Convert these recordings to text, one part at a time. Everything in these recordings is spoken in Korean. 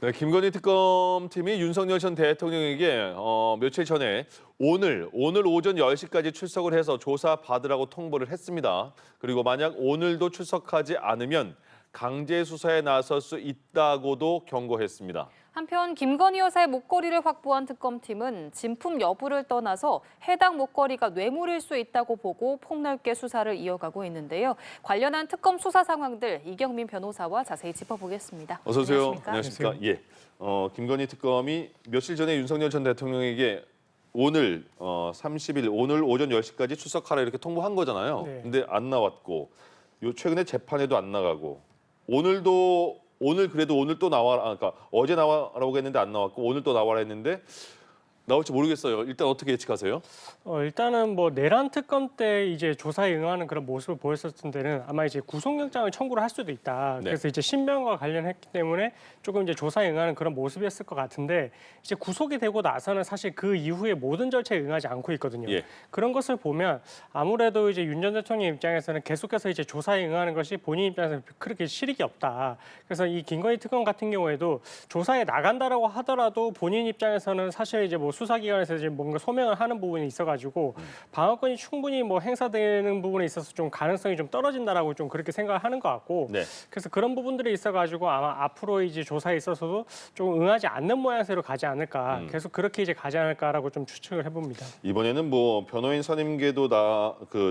네, 김건희 특검팀이 윤석열 전 대통령에게 며칠 전에 오늘 오전 10시까지 출석을 해서 조사 받으라고 통보를 했습니다. 그리고 만약 오늘도 출석하지 않으면 강제 수사에 나설 수 있다고도 경고했습니다. 한편 김건희 여사의 목걸이를 확보한 특검팀은 진품 여부를 떠나서 해당 목걸이가 뇌물일 수 있다고 보고 폭넓게 수사를 이어가고 있는데요. 관련한 특검 수사 상황들 이경민 변호사와 자세히 짚어보겠습니다. 어서 오세요. 안녕하십니까? 안녕하십니까? 예. 김건희 특검이 며칠 전에 윤석열 전 대통령에게 오늘 30일 오늘 오전 10시까지 출석하라 이렇게 통보한 거잖아요. 네. 근데 안 나왔고 최근에 재판에도 안 나가고 오늘 그래도 오늘 또 나와라. 그러니까 어제 나와라고 했는데 안 나왔고 오늘 또 나와라 했는데 나올지 모르겠어요. 일단 어떻게 예측하세요? 일단은 뭐 내란 특검 때 이제 조사에 응하는 그런 모습을 보였었던 데는 아마 이제 구속영장을 청구를 할 수도 있다. 네. 그래서 이제 신변과 관련했기 때문에 조금 이제 조사에 응하는 그런 모습이었을 것 같은데 이제 구속이 되고 나서는 사실 그 이후에 모든 절차에 응하지 않고 있거든요. 예. 그런 것을 보면 아무래도 이제 윤 전 대통령 입장에서는 계속해서 이제 조사에 응하는 것이 본인 입장에서 그렇게 실익이 없다. 그래서 이 김건희 특검 같은 경우에도 조사에 나간다라고 하더라도 본인 입장에서는 사실 이제 뭐 수사기관에서 이제 뭔가 소명을 하는 부분이 있어가지고 방어권이 충분히 뭐 행사되는 부분에 있어서 좀 가능성이 좀 떨어진다라고 좀 그렇게 생각을 하는 것 같고 네. 그래서 그런 부분들이 있어가지고 아마 앞으로 이제 조사에 있어서도 좀 응하지 않는 모양새로 가지 않을까 계속 그렇게 이제 가지 않을까라고 좀 추측을 해봅니다. 이번에는 뭐 변호인 선임계도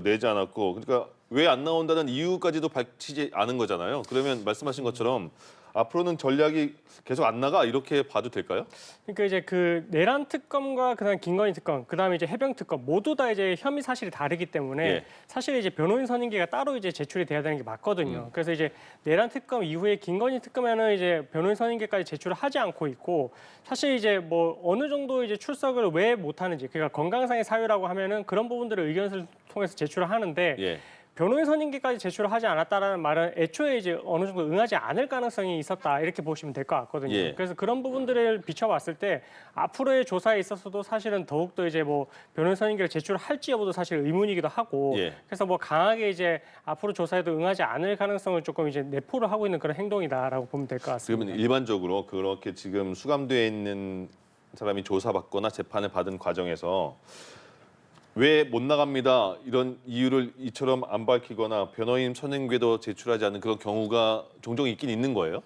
내지 않았고 그러니까 왜 안 나온다는 이유까지도 밝히지 않은 거잖아요. 그러면 말씀하신 것처럼 앞으로는 전략이 계속 안 나가 이렇게 봐도 될까요? 그러니까 이제 그 내란 특검과 그다음 김건희 특검, 그다음에 이제 해병 특검 모두 다 이제 혐의 사실이 다르기 때문에 예. 사실 이제 변호인 선임계가 따로 이제 제출이 돼야 되는 게 맞거든요. 그래서 이제 내란 특검 이후에 김건희 특검에는 이제 변호인 선임계까지 제출을 하지 않고 있고 사실 이제 뭐 어느 정도 이제 출석을 왜 못 하는지 그러니까 건강상의 사유라고 하면은 그런 부분들을 의견을 통해서 제출을 하는데 예. 변호인 선임계까지 제출을 하지 않았다라는 말은 애초에 이제 어느 정도 응하지 않을 가능성이 있었다 이렇게 보시면 될 것 같거든요. 예. 그래서 그런 부분들을 비춰봤을 때 앞으로의 조사에 있어서도 사실은 더욱더 이제 뭐 변호인 선임계를 제출할지 여부도 사실 의문이기도 하고 예. 그래서 뭐 강하게 이제 앞으로 조사에도 응하지 않을 가능성을 조금 이제 내포를 하고 있는 그런 행동이다라고 보면 될 것 같습니다. 그러면 일반적으로 그렇게 지금 수감되어 있는 사람이 조사받거나 재판을 받은 과정에서 왜 못 나갑니다 이런 이유를 이처럼 안 밝히거나 변호인 선임계도 제출하지 않는 그런 경우가 종종 있긴 있는 거예요?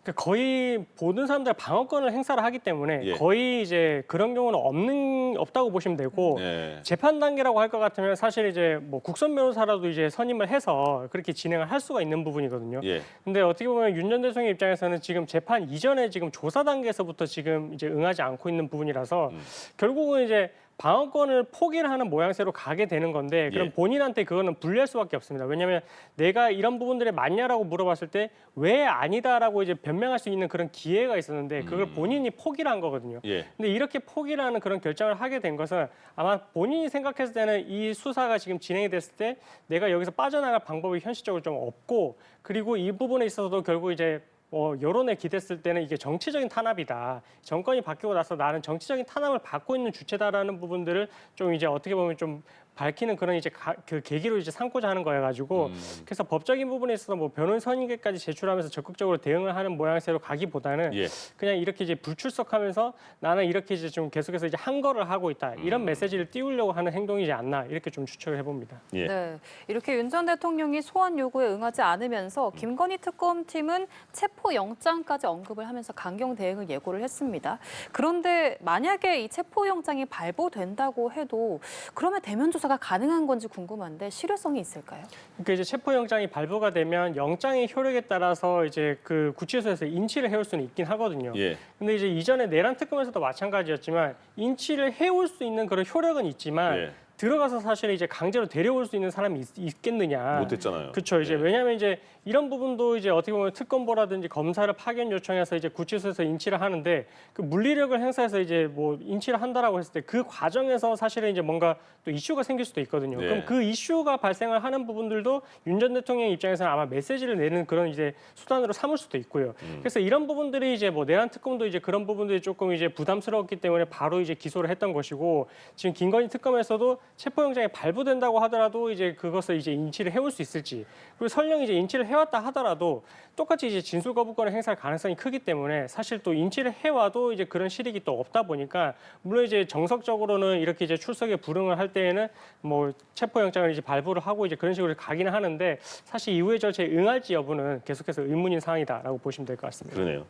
그러니까 거의 모든 사람들 방어권을 행사를 하기 때문에 예. 거의 이제 그런 경우는 없다고 보시면 되고 네. 재판 단계라고 할 것 같으면 사실 이제 뭐 국선 변호사라도 이제 선임을 해서 그렇게 진행을 할 수가 있는 부분이거든요. 예. 근데 어떻게 보면 윤 전 대통령 입장에서는 지금 재판 이전에 지금 조사 단계에서부터 지금 이제 응하지 않고 있는 부분이라서 결국은 이제 방어권을 포기를 하는 모양새로 가게 되는 건데 그럼 예. 본인한테 그거는 불리할 수밖에 없습니다. 왜냐하면 내가 이런 부분들에 맞냐라고 물어봤을 때 왜 아니다라고 이제 변명할 수 있는 그런 기회가 있었는데 그걸 본인이 포기를 한 거거든요. 예. 근데 이렇게 포기를 하는 그런 결정을 하게 된 것은 아마 본인이 생각했을 때는 이 수사가 지금 진행이 됐을 때 내가 여기서 빠져나갈 방법이 현실적으로 좀 없고 그리고 이 부분에 있어서도 결국 이제 여론에 기댔을 때는 이게 정치적인 탄압이다. 정권이 바뀌고 나서 나는 정치적인 탄압을 받고 있는 주체다라는 부분들을 좀 이제 어떻게 보면 좀 밝히는 그런 이제 그 계기로 이제 삼고자 하는 거여가지고 그래서 법적인 부분에 있어서 뭐 변호인 선임계까지 제출하면서 적극적으로 대응을 하는 모양새로 가기보다는 예. 그냥 이렇게 이제 불출석하면서 나는 이렇게 이제 좀 계속해서 이제 한 거를 하고 있다 이런 메시지를 띄우려고 하는 행동이지 않나 이렇게 좀 추측을 해봅니다. 예. 네, 이렇게 윤 전 대통령이 소환 요구에 응하지 않으면서 김건희 특검팀은 체포영장까지 언급을 하면서 강경 대응을 예고를 했습니다. 그런데 만약에 이 체포영장이 발부된다고 해도 그러면 대면 조사가 가능한 건지 궁금한데 실효성이 있을까요? 그러니까 이제 체포영장이 발부가 되면 영장의 효력에 따라서 이제 그 구치소에서 인치를 해올 수는 있긴 하거든요. 예. 근데 이제 이전에 내란 특검에서도 마찬가지였지만 인치를 해올 수 있는 그런 효력은 있지만 예. 들어가서 사실 이제 강제로 데려올 수 있는 사람이 있겠느냐. 못했잖아요. 그렇죠. 이제 예. 왜냐하면 이제 이런 부분도 이제 어떻게 보면 특검보라든지 검사를 파견 요청해서 이제 구치소에서 인치를 하는데 그 물리력을 행사해서 이제 뭐 인치를 한다라고 했을 때 그 과정에서 사실은 이제 뭔가 또 이슈가 생길 수도 있거든요. 네. 그럼 그 이슈가 발생을 하는 부분들도 윤 전 대통령 입장에서는 아마 메시지를 내는 그런 이제 수단으로 삼을 수도 있고요. 그래서 이런 부분들이 이제 뭐 내란 특검도 이제 그런 부분들이 조금 이제 부담스러웠기 때문에 바로 이제 기소를 했던 것이고 지금 김건희 특검에서도 체포영장이 발부된다고 하더라도 이제 그것을 이제 인치를 해올 수 있을지, 그리고 설령 이제 인치를 해왔다 하더라도 똑같이 이제 진술 거부권을 행사할 가능성이 크기 때문에 사실 또 인치를 해와도 이제 그런 실익이 또 없다 보니까 물론 이제 정석적으로는 이렇게 이제 출석에 불응을 할 때에는 뭐 체포영장을 이제 발부를 하고 이제 그런 식으로 가기는 하는데 사실 이후의 절차에 응할지 여부는 계속해서 의문인 사항이다라고 보시면 될 것 같습니다. 그러네요.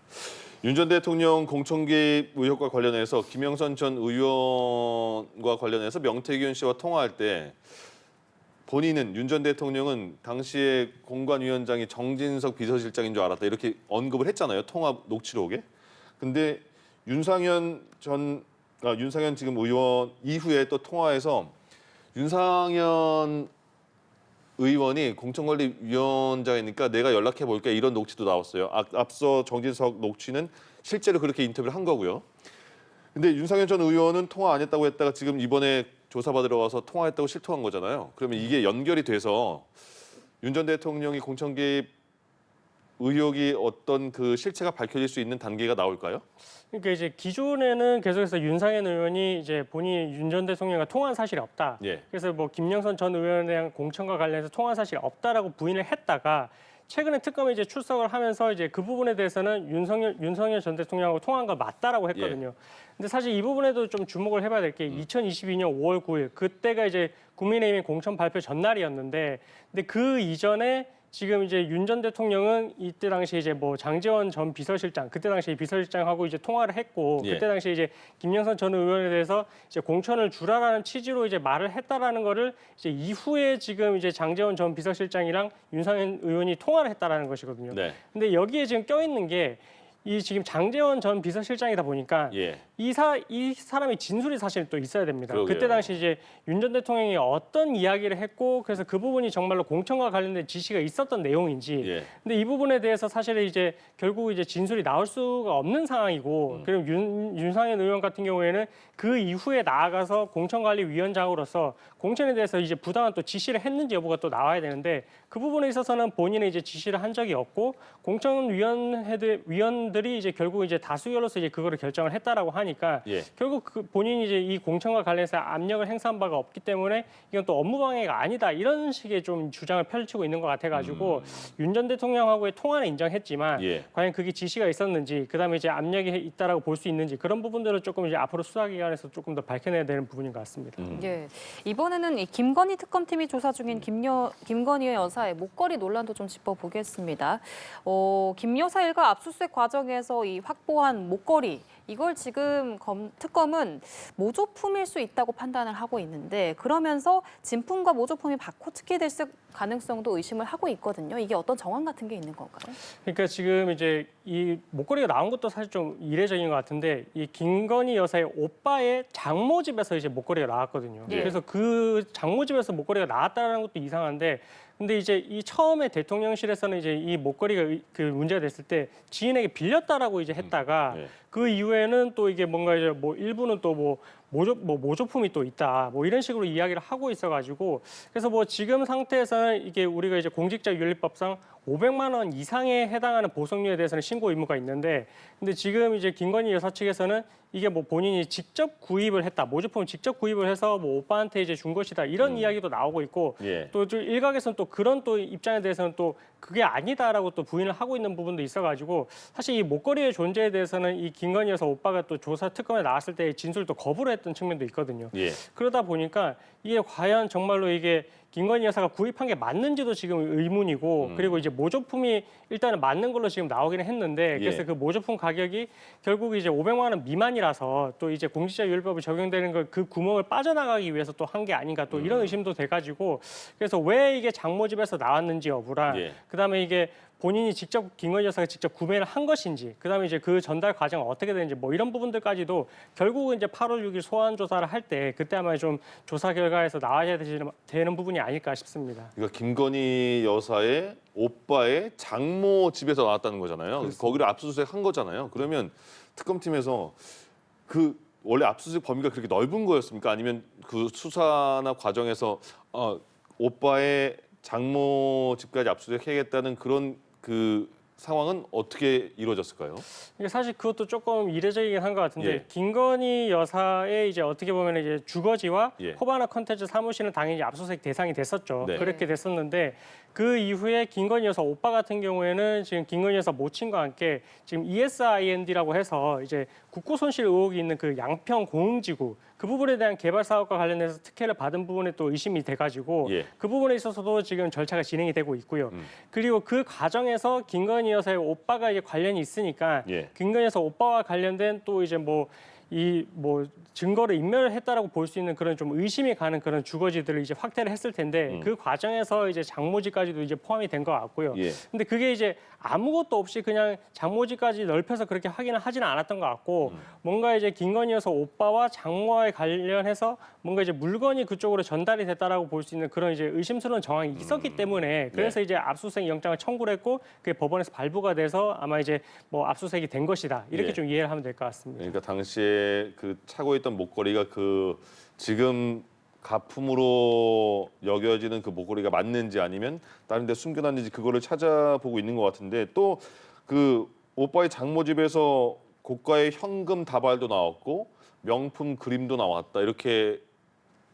윤 전 대통령 공천 개입 의혹과 관련해서 김영선 전 의원과 관련해서 명태균 씨와 통화할 때 본인은 윤 전 대통령은 당시에 공관위원장이 정진석 비서실장인 줄 알았다 이렇게 언급을 했잖아요. 통화 녹취록에. 근데 윤상현 지금 의원 이후에 또 통화에서 윤상현 의원이 공천관리위원장이니까 내가 연락해 볼게 이런 녹취도 나왔어요. 앞서 정진석 녹취는 실제로 그렇게 인터뷰를 한 거고요. 근데 윤상현 전 의원은 통화 안 했다고 했다가 지금 이번에 조사받으러 와서 통화했다고 실토한 거잖아요. 그러면 이게 연결이 돼서 윤 전 대통령이 공천 개입 의혹이 어떤 그 실체가 밝혀질 수 있는 단계가 나올까요? 그러니까 이제 기존에는 계속해서 윤상현 의원이 이제 본인이 윤 전 대통령과 통화한 사실이 없다. 예. 그래서 뭐 김영선 전 의원에 대한 공천과 관련해서 통화한 사실이 없다라고 부인을 했다가 최근에 특검에 이제 출석을 하면서 이제 그 부분에 대해서는 윤석열 전 대통령하고 통화한 걸 맞다라고 했거든요. 근데 사실 이 부분에도 좀 주목을 해봐야 될 게 2022년 5월 9일 그때가 이제 국민의힘의 공천 발표 전날이었는데 근데 그 이전에 지금 이제 윤 전 대통령은 이때 당시 이제 뭐 장제원 전 비서실장 그때 당시 비서실장하고 이제 통화를 했고 예. 그때 당시 이제 김영선 전 의원에 대해서 이제 공천을 주라라는 취지로 이제 말을 했다라는 거를 이제 이후에 지금 이제 장제원 전 비서실장이랑 윤상현 의원이 통화를 했다라는 것이거든요. 네. 근데 여기에 지금 껴있는 게 이 지금 장제원 전 비서실장이다 보니까 예. 이 사람의 진술이 사실 또 있어야 됩니다. 그러게요. 그때 당시 이제 윤 전 대통령이 어떤 이야기를 했고 그래서 그 부분이 정말로 공천과 관련된 지시가 있었던 내용인지. 예. 근데 이 부분에 대해서 사실은 이제 결국 이제 진술이 나올 수가 없는 상황이고 그리고 윤상현 의원 같은 경우에는 그 이후에 나아가서 공천관리위원장으로서 공천에 대해서 이제 부당한 또 지시를 했는지 여부가 또 나와야 되는데 그 부분에 있어서는 본인의 이제 지시를 한 적이 없고 공천위원들이 이제 결국 이제 다수결로서 이제 그거를 결정을 했다라고 하니까 예. 결국 그 본인이 이제 이 공천과 관련해서 압력을 행사한 바가 없기 때문에 이건 또 업무 방해가 아니다 이런 식의 좀 주장을 펼치고 있는 것 같아가지고 윤 전 대통령하고의 통화는 인정했지만 예. 과연 그게 지시가 있었는지 그다음에 이제 압력이 있다라고 볼 수 있는지 그런 부분들은 조금 이제 앞으로 수사기관에서 조금 더 밝혀내야 되는 부분인 것 같습니다. 예. 이번에는 이 김건희 특검팀이 조사 중인 김건희 여사의 목걸이 논란도 좀 짚어보겠습니다. 김 여사 일가 압수수색 과정에서 이 확보한 목걸이 이걸 지금 특검은 모조품일 수 있다고 판단을 하고 있는데 그러면서 진품과 모조품이 바꿔 특혜될 가능성도 의심을 하고 있거든요. 이게 어떤 정황 같은 게 있는 건가요? 그러니까 지금 이제 이 목걸이가 나온 것도 사실 좀 이례적인 것 같은데 이 김건희 여사의 오빠의 장모 집에서 이제 목걸이가 나왔거든요. 예. 그래서 그 장모 집에서 목걸이가 나왔다는 것도 이상한데 근데 이제 이 처음에 대통령실에서는 이제 이 목걸이가 그 문제가 됐을 때 지인에게 빌렸다라고 이제 했다가 네. 그 이후에는 또 이게 뭔가 이제 뭐 일부는 또 모조품이 또 있다 뭐 이런 식으로 이야기를 하고 있어가지고 그래서 뭐 지금 상태에서는 이게 우리가 이제 공직자윤리법상 500만 원 이상에 해당하는 보석류에 대해서는 신고 의무가 있는데 근데 지금 이제 김건희 여사 측에서는 이게 뭐 본인이 직접 구입을 했다 모조품을 직접 구입을 해서 뭐 오빠한테 이제 준 것이다 이런 이야기도 나오고 있고 예. 또 일각에서는 또 그런 또 입장에 대해서는 또 그게 아니다라고 또 부인을 하고 있는 부분도 있어가지고 사실 이 목걸이의 존재에 대해서는 이 김건희 여사 오빠가 또 조사 특검에 나왔을 때 진술도 거부를 했던 측면도 있거든요. 예. 그러다 보니까 이게 과연 정말로 이게 김건희 여사가 구입한 게 맞는지도 지금 의문이고 그리고 이제 모조품이 일단은 맞는 걸로 지금 나오기는 했는데 그래서 예. 그 모조품 가격이 결국 이제 500만 원 미만이라서 또 이제 공직자윤리법이 적용되는 걸 그 구멍을 빠져나가기 위해서 또 한 게 아닌가 또 이런 의심도 돼가지고 그래서 왜 이게 장모 집에서 나왔는지 여부랑 예. 그다음에 이게 본인이 직접 김건희 여사가 직접 구매를 한 것인지 그다음에 이제 그 전달 과정 어떻게 되는지 뭐 이런 부분들까지도 결국은 이제 8월 6일 소환 조사를 할 때 그때 아마 좀 조사 결과에서 나와야 되는 부분이 아닐까 싶습니다. 그러니까 김건희 여사의 오빠의 장모 집에서 나왔다는 거잖아요. 그래서 거기를 압수수색 한 거잖아요. 그러면 특검팀에서 그 원래 압수수색 범위가 그렇게 넓은 거였습니까? 아니면 그 수사나 과정에서 오빠의 장모 집까지 압수수색해야겠다는 그런 그 상황은 어떻게 이루어졌을까요? 이게 사실 그것도 조금 이례적이긴 한 것 같은데 예. 김건희 여사의 이제 어떻게 보면 이제 주거지와 예. 코바나 컨텐츠 사무실은 당연히 압수수색 대상이 됐었죠. 네. 그렇게 됐었는데 그 이후에 김건희 여사 오빠 같은 경우에는 지금 김건희 여사 모친과 함께 지금 ESIND라고 해서 이제 국고 손실 의혹이 있는 그 양평 공흥지구 그 부분에 대한 개발 사업과 관련해서 특혜를 받은 부분에 또 의심이 돼가지고 예. 그 부분에 있어서도 지금 절차가 진행이 되고 있고요. 그리고 그 과정에서 김건희 여사의 오빠가 이제 관련이 있으니까 예. 김건희 여사 오빠와 관련된 또 이제 뭐 증거를 인멸을 했다라고 볼 수 있는 그런 좀 의심이 가는 그런 주거지들을 이제 확대를 했을 텐데 그 과정에서 이제 장모지까지도 이제 포함이 된 것 같고요. 예. 근데 그게 이제 아무것도 없이 그냥 장모지까지 넓혀서 그렇게 확인을 하지는 않았던 것 같고 뭔가 이제 김건희 여사 오빠와 장모와에 관련해서 뭔가 이제 물건이 그쪽으로 전달이 됐다라고 볼 수 있는 그런 이제 의심스러운 정황이 있었기 때문에 그래서 이제 압수수색 영장을 청구를 했고 그게 법원에서 발부가 돼서 아마 이제 뭐 압수수색이 된 것이다 이렇게 예. 좀 이해를 하면 될 것 같습니다. 그러니까 당시에 그 차고 있던 목걸이가 그 지금 가품으로 여겨지는 그 목걸이가 맞는지 아니면 다른 데 숨겨놨는지 그거를 찾아보고 있는 것 같은데 또 그 오빠의 장모 집에서 고가의 현금 다발도 나왔고 명품 그림도 나왔다 이렇게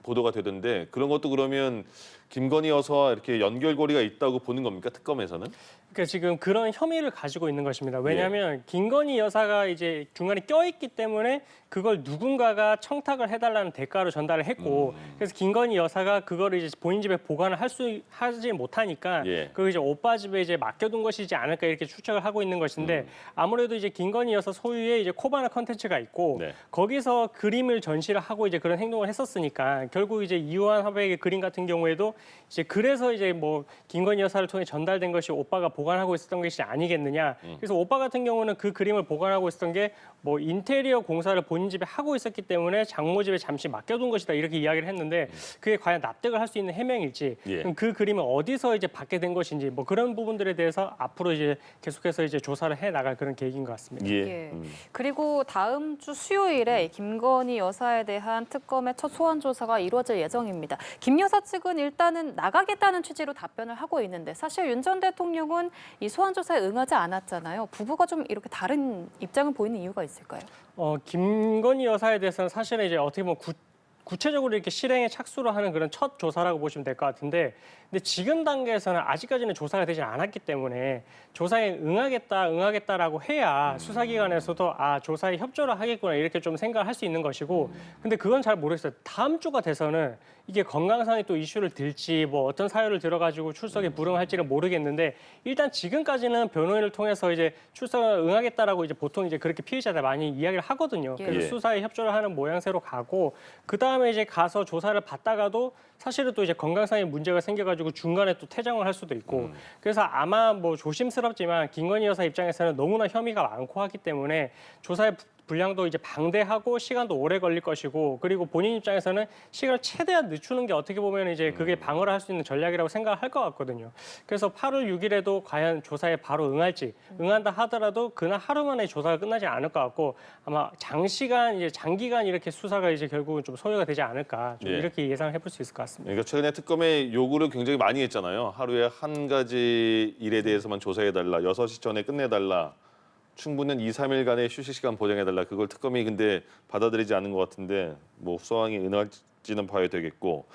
보도가 되던데 그런 것도 그러면 김건희 여사와 이렇게 연결고리가 있다고 보는 겁니까 특검에서는? 그러니까 지금 그런 혐의를 가지고 있는 것입니다. 왜냐하면 김건희 여사가 이제 중간에 껴있기 때문에 그걸 누군가가 청탁을 해달라는 대가로 전달을 했고 그래서 김건희 여사가 그거를 이제 본인 집에 보관을 하지 못하니까 예. 그걸 이제 오빠 집에 이제 맡겨둔 것이지 않을까 이렇게 추측을 하고 있는 것인데 아무래도 이제 김건희 여사 소유의 이제 코바나 컨텐츠가 있고 네. 거기서 그림을 전시를 하고 이제 그런 행동을 했었으니까 결국 이제 이호한 화백의 그림 같은 경우에도 이제 그래서 이제 뭐 김건희 여사를 통해 전달된 것이 오빠가 보관하고 있었던 것이 아니겠느냐. 그래서 오빠 같은 경우는 그 그림을 보관하고 있었던 게 뭐 인테리어 공사를 본인 집에 하고 있었기 때문에 장모 집에 잠시 맡겨둔 것이다 이렇게 이야기를 했는데 그게 과연 납득을 할 수 있는 해명일지 예. 그럼 그 그림을 어디서 이제 받게 된 것인지 뭐 그런 부분들에 대해서 앞으로 이제 계속해서 이제 조사를 해 나갈 그런 계획인 것 같습니다. 예. 예. 그리고 다음 주 수요일에 김건희 여사에 대한 특검의 첫 소환 조사가 이루어질 예정입니다. 김 여사 측은 일단은 나가겠다는 취지로 답변을 하고 있는데 사실 윤 전 대통령은 이 소환 조사에 응하지 않았잖아요. 부부가 좀 이렇게 다른 입장을 보이는 이유가 있을까요? 김건희 여사에 대해서는 사실은 이제 어떻게 보면 구체적으로 이렇게 실행에 착수를 하는 그런 첫 조사라고 보시면 될 것 같은데 근데 지금 단계에서는 아직까지는 조사가 되지 않았기 때문에 조사에 응하겠다라고 해야 수사기관에서도 조사에 협조를 하겠구나 이렇게 좀 생각을 할 수 있는 것이고 근데 그건 잘 모르겠어요. 다음 주가 돼서는 이게 건강상의 또 이슈를 들지 뭐 어떤 사유를 들어가지고 출석에 불응할지는 모르겠는데 일단 지금까지는 변호인을 통해서 이제 출석을 응하겠다라고 이제 보통 이제 그렇게 피의자들 많이 이야기를 하거든요. 그래서 예. 수사에 협조를 하는 모양새로 가고 그 다음에 이제 가서 조사를 받다가도 사실은 또 이제 건강상의 문제가 생겨가지고 중간에 또 퇴장을 할 수도 있고 그래서 아마 뭐 조심스럽지만 김건희 여사 입장에서는 너무나 혐의가 많고 하기 때문에 조사의 분량도 이제 방대하고 시간도 오래 걸릴 것이고 그리고 본인 입장에서는 시간을 최대한 늦추는 게 어떻게 보면 이제 그게 방어를 할 수 있는 전략이라고 생각을 할 것 같거든요. 그래서 8월 6일에도 과연 조사에 바로 응할지 응한다 하더라도 그날 하루 만에 조사가 끝나지 않을 것 같고 아마 장기간 이렇게 수사가 이제 결국은 좀 소요가 되지 않을까 좀 예. 이렇게 예상을 해볼 수 있을 것 같습니다. 그러니까 최근에 특검에 요구를 굉장히 많이 했잖아요. 하루에 한 가지 일에 대해서만 조사해달라. 6시 전에 끝내달라. 충분한 2, 3일간의 휴식 시간 보장해달라. 그걸 특검이 근데 받아들이지 않은 것 같은데 뭐 수상이 응할지는 봐야 되겠고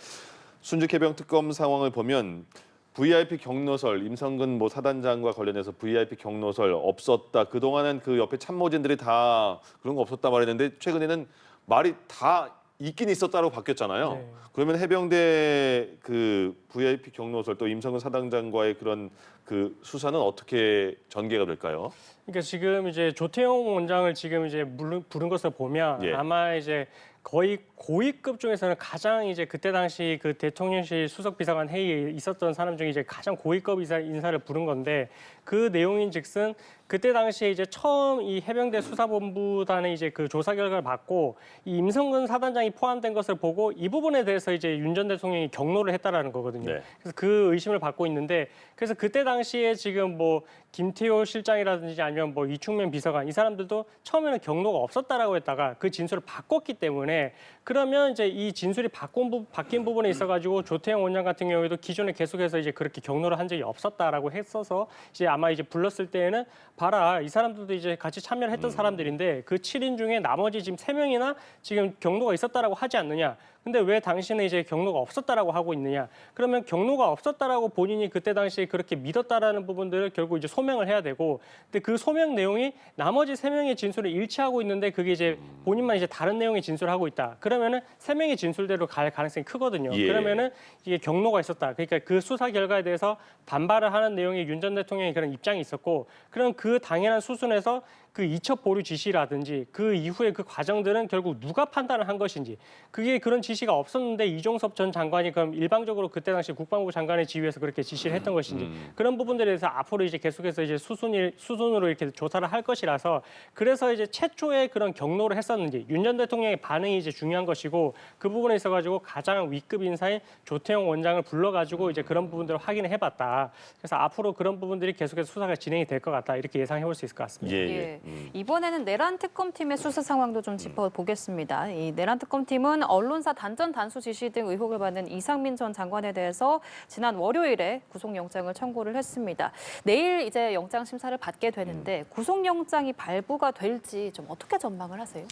순직 해병 특검 상황을 보면 VIP 경로설 임성근 뭐 사단장과 관련해서 VIP 경로설 없었다. 그동안은 그 옆에 참모진들이 다 그런 거 없었다 말했는데 최근에는 말이 다 있긴 있었다고 바뀌었잖아요. 네. 그러면 해병대 그 VIP 경로설 또 임성근 사단장과의 그런 그 수사는 어떻게 전개가 될까요? 그러니까 지금 이제 조태용 원장을 지금 이제 부른 것을 보면 예. 아마 이제 거의 고위급 중에서는 가장 이제 그때 당시 그 대통령실 수석비서관 회의에 있었던 사람 중에 이제 가장 고위급 인사를 부른 건데 그 내용인즉슨 그때 당시에 이제 처음 이 해병대 수사본부단의 이제 그 조사 결과를 받고 이 임성근 사단장이 포함된 것을 보고 이 부분에 대해서 이제 윤 전 대통령이 경로를 했다라는 거거든요. 네. 그래서 그 의심을 받고 있는데 그래서 그때 당시 당시에 지금 뭐 김태호 실장이라든지 아니면 뭐 이충명 비서관 이 사람들도 처음에는 경로가 없었다라고 했다가 그 진술을 바꿨기 때문에 그러면 이제 이 진술이 바뀐 부분에 있어가지고 조태영 원장 같은 경우에도 기존에 계속해서 이제 그렇게 경로를 한 적이 없었다라고 했어서 이제 아마 이제 불렀을 때에는 봐라 이 사람들도 이제 같이 참여를 했던 사람들인데 그 7인 중에 나머지 지금 3명이나 지금 경로가 있었다라고 하지 않느냐. 근데 왜 당신은 이제 경로가 없었다라고 하고 있느냐? 그러면 경로가 없었다라고 본인이 그때 당시에 그렇게 믿었다라는 부분들을 결국 이제 소명을 해야 되고, 근데 그 소명 내용이 나머지 3명의 진술을 일치하고 있는데 그게 이제 본인만 이제 다른 내용의 진술을 하고 있다. 그러면은 3명의 진술대로 갈 가능성이 크거든요. 예. 그러면은 이게 경로가 있었다. 그러니까 그 수사 결과에 대해서 반발을 하는 내용의 윤 전 대통령의 그런 입장이 있었고, 그럼 그 당연한 수순에서 그 이첩 보류 지시라든지 그 이후에 그 과정들은 결국 누가 판단을 한 것인지 그게 그런 지시가 없었는데 이종섭 전 장관이 그럼 일방적으로 그때 당시 국방부 장관의 지휘에서 그렇게 지시를 했던 것인지 그런 부분들에 대해서 앞으로 이제 계속해서 이제 수순으로 이렇게 조사를 할 것이라서 그래서 이제 최초에 그런 경로를 했었는지 윤 전 대통령의 반응이 이제 중요한 것이고 그 부분에 있어가지고 가장 윗급 인사인 조태영 원장을 불러가지고 이제 그런 부분들을 확인을 해봤다. 그래서 앞으로 그런 부분들이 계속해서 수사가 진행이 될 것 같다 이렇게 예상해볼 수 있을 것 같습니다. 예. 이번에는 내란 특검팀의 수사 상황도 좀 짚어보겠습니다. 이 내란 특검팀은 언론사 단전 단수 지시 등 의혹을 받는 이상민 전 장관에 대해서 지난 월요일에 구속영장을 청구를 했습니다. 내일 이제 영장 심사를 받게 되는데 구속영장이 발부가 될지 좀 어떻게 전망을 하세요?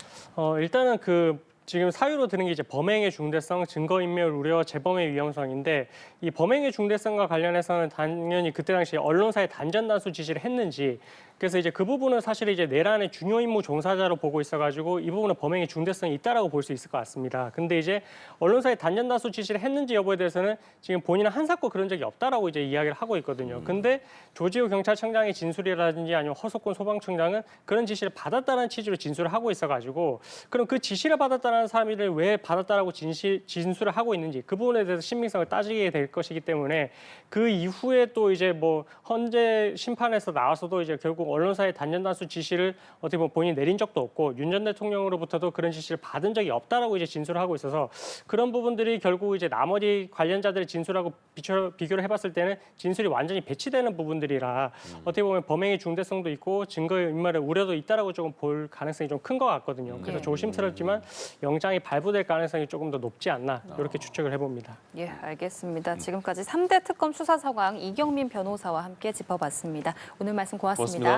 일단은 지금 사유로 드는 게 이제 범행의 중대성, 증거인멸 우려, 재범의 위험성인데 이 범행의 중대성과 관련해서는 당연히 그때 당시 언론사에 단전 단수 지시를 했는지 그래서 이제 그 부분은 사실 이제 내란의 중요 임무 종사자로 보고 있어가지고 이 부분은 범행의 중대성이 있다라고 볼 수 있을 것 같습니다. 근데 이제 언론사에 단전 단수 지시를 했는지 여부에 대해서는 지금 본인은 한사코 그런 적이 없다라고 이제 이야기를 하고 있거든요. 근데 조지호 경찰청장의 진술이라든지 아니면 허석권 소방청장은 그런 지시를 받았다는 취지로 진술을 하고 있어가지고 그럼 그 지시를 받았다는 사람이 왜 받았다라고 진술을 하고 있는지 그 부분에 대해서 신빙성을 따지게 될 것이기 때문에 그 이후에 또 이제 뭐 헌재 심판에서 나와서도 이제 결국 언론사의 단전 단수 지시를 어떻게 보면 본인이 내린 적도 없고 윤 전 대통령으로부터도 그런 지시를 받은 적이 없다라고 이제 진술을 하고 있어서 그런 부분들이 결국 이제 나머지 관련자들의 진술하고 비교를 해봤을 때는 진술이 완전히 배치되는 부분들이라 어떻게 보면 범행의 중대성도 있고 증거의 인멸의 우려도 있다라고 조금 볼 가능성이 좀 큰 것 같거든요. 그래서 조심스럽지만 영장이 발부될 가능성이 조금 더 높지 않나 이렇게 추측을 해봅니다. 예, 알겠습니다. 지금까지 3대 특검 수사 상황 이경민 변호사와 함께 짚어봤습니다. 오늘 말씀 고맙습니다. 고맙습니다.